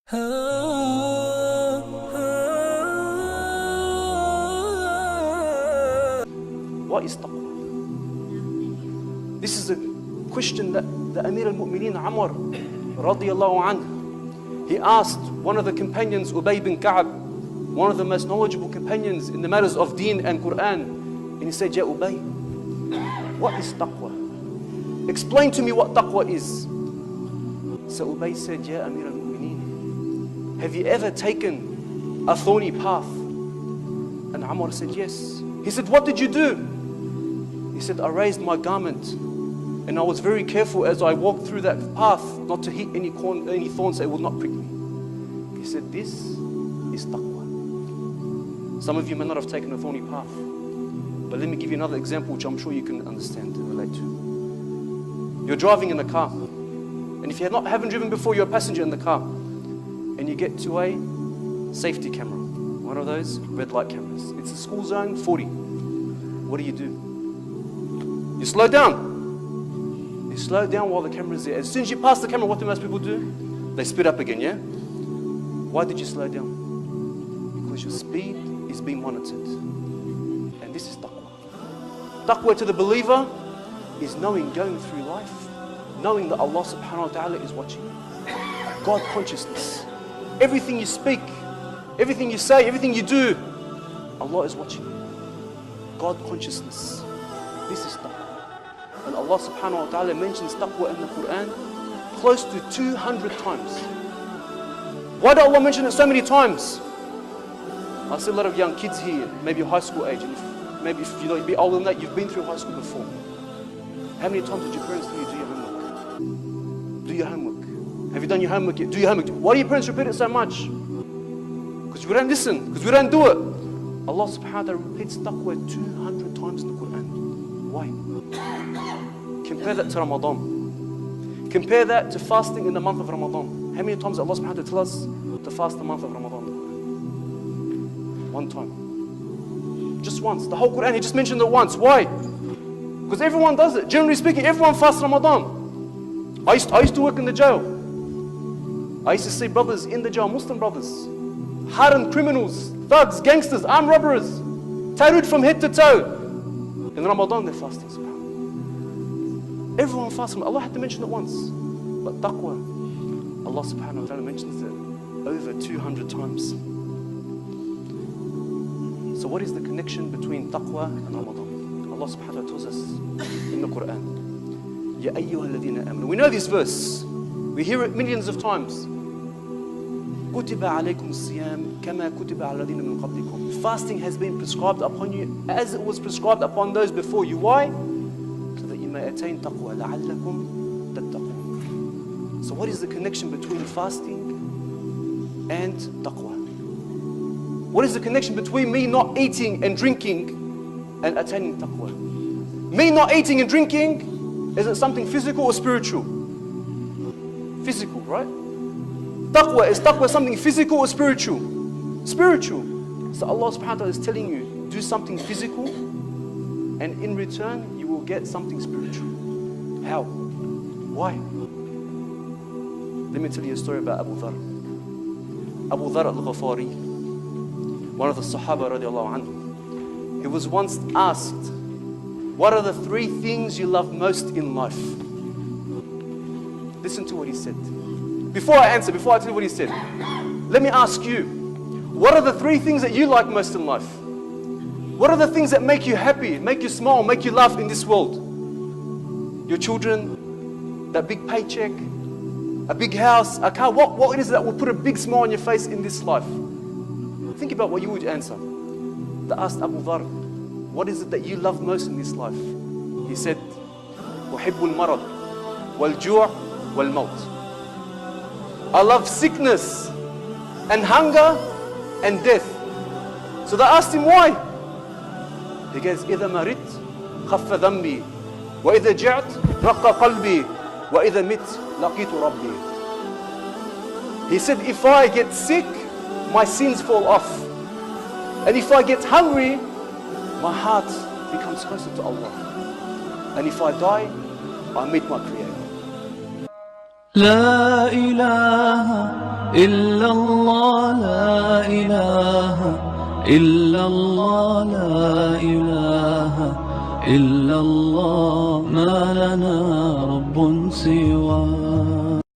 What is taqwa? This is a question that the Amir al-Mu'mineen Amr radiyallahu anhu, he asked one of the companions, Ubay bin Ka'b, one of the most knowledgeable companions in the matters of deen and Quran, and he said, Ya Ubay, what is taqwa? Explain to me what taqwa is. So Ubay said, Ya Amir al-Mu'mineen, have you ever taken a thorny path? And Amr said, yes. He said, what did you do? He said, I raised my garment and I was very careful as I walked through that path not to hit any thorns that would not prick me. He said, this is taqwa. Some of you may not have taken a thorny path, but let me give you another example which I'm sure you can understand and relate to. You're driving in a car, and if you haven't driven before, you're a passenger in the car, and you get to a safety camera, one of those red light cameras. It's a school zone 40. What do? You slow down. You slow down while the camera's there. As soon as you pass the camera, what do most people do? They speed up again, yeah? Why did you slow down? Because your speed is being monitored. And this is taqwa. Taqwa to the believer is knowing, going through life, knowing that Allah subhanahu wa ta'ala is watching you. God consciousness. Everything you speak, everything you say, everything you do, Allah is watching you. God consciousness. This is taqwa. And Allah subhanahu wa ta'ala mentions taqwa in the Quran close to 200 times. Why did Allah mention it so many times? I see a lot of young kids here, maybe high school age, and maybe if you know, you'd be older than that, you've been through high school before. How many times did your parents tell you, do your homework? Do your homework. Have you done your homework yet? Do your homework. Why do your parents repeat it so much? Because we don't listen, because we don't do it. Allah subhanahu wa ta'ala repeats taqwa 200 times in the Quran. Why? Compare that to Ramadan. Compare that to fasting in the month of Ramadan. How many times Allah subhanahu wa ta'ala tells us to fast the month of Ramadan? One time. Just once. The whole Quran, He just mentioned it once. Why? Because everyone does it. Generally speaking, everyone fasts Ramadan. I used to work in the jail. I used to see brothers in the jail, Muslim brothers, hardened criminals, thugs, gangsters, armed robbers, tattooed from head to toe. In Ramadan they're fasting, subhanAllah. Everyone fasts. Allah had to mention it once. But taqwa, Allah subhanahu wa ta'ala mentions it over 200 times. So what is the connection between taqwa and Ramadan? Allah subhanahu wa ta'ala tells us in the Quran, Ya ayyuha alladhina amanu. We know this verse. We hear it millions of times. كُتِبَ عَلَيْكُمُ الصِّيَامُ كَمَا كُتِبَ عَلَى الَّذِينَ مِنْ قَبْلِكُمْ. Fasting has been prescribed upon you as it was prescribed upon those before you. Why? So that you may attain taqwa. لَعَلَّكُمْ تَتَّقُونَ. So what is the connection between fasting and taqwa? What is the connection between me not eating and drinking and attaining taqwa? Me not eating and drinking, is it something physical or spiritual? Physical, right? Is taqwa something physical or spiritual? Spiritual. So Allah subhanahu wa ta'ala is telling you, do something physical, and in return, you will get something spiritual. How? Why? Let me tell you a story about Abu Dhar. Abu Dhar al-Ghafari, one of the Sahaba radiallahu anhu. He was once asked, what are the 3 things you love most in life? Listen to what he said. Before I answer, before I tell you what he said, let me ask you, what are the 3 things that you like most in life? What are the things that make you happy, make you smile, make you laugh in this world? Your children, that big paycheck, a big house, a car. What is it that will put a big smile on your face in this life? Think about what you would answer. They asked Abu Dhar, what is it that you love most in this life? He said, أُحِبُّ الْمَرَض وَالْجُوعَ وَالْمَوْتِ. I love sickness and hunger and death. So they asked him why. He goes, إِذَا مَرِدْت خَفَّ ذَنْبِي وَإِذَا جِعْتْ رَقَّ قَلْبِي وَإِذَا مِتْ لَقِيتُ رَبِّي. He said, if I get sick, my sins fall off. And if I get hungry, my heart becomes closer to Allah. And if I die, I meet my Creator. لا إله إلا الله لا إله إلا الله لا إله إلا الله ما لنا رب سواه.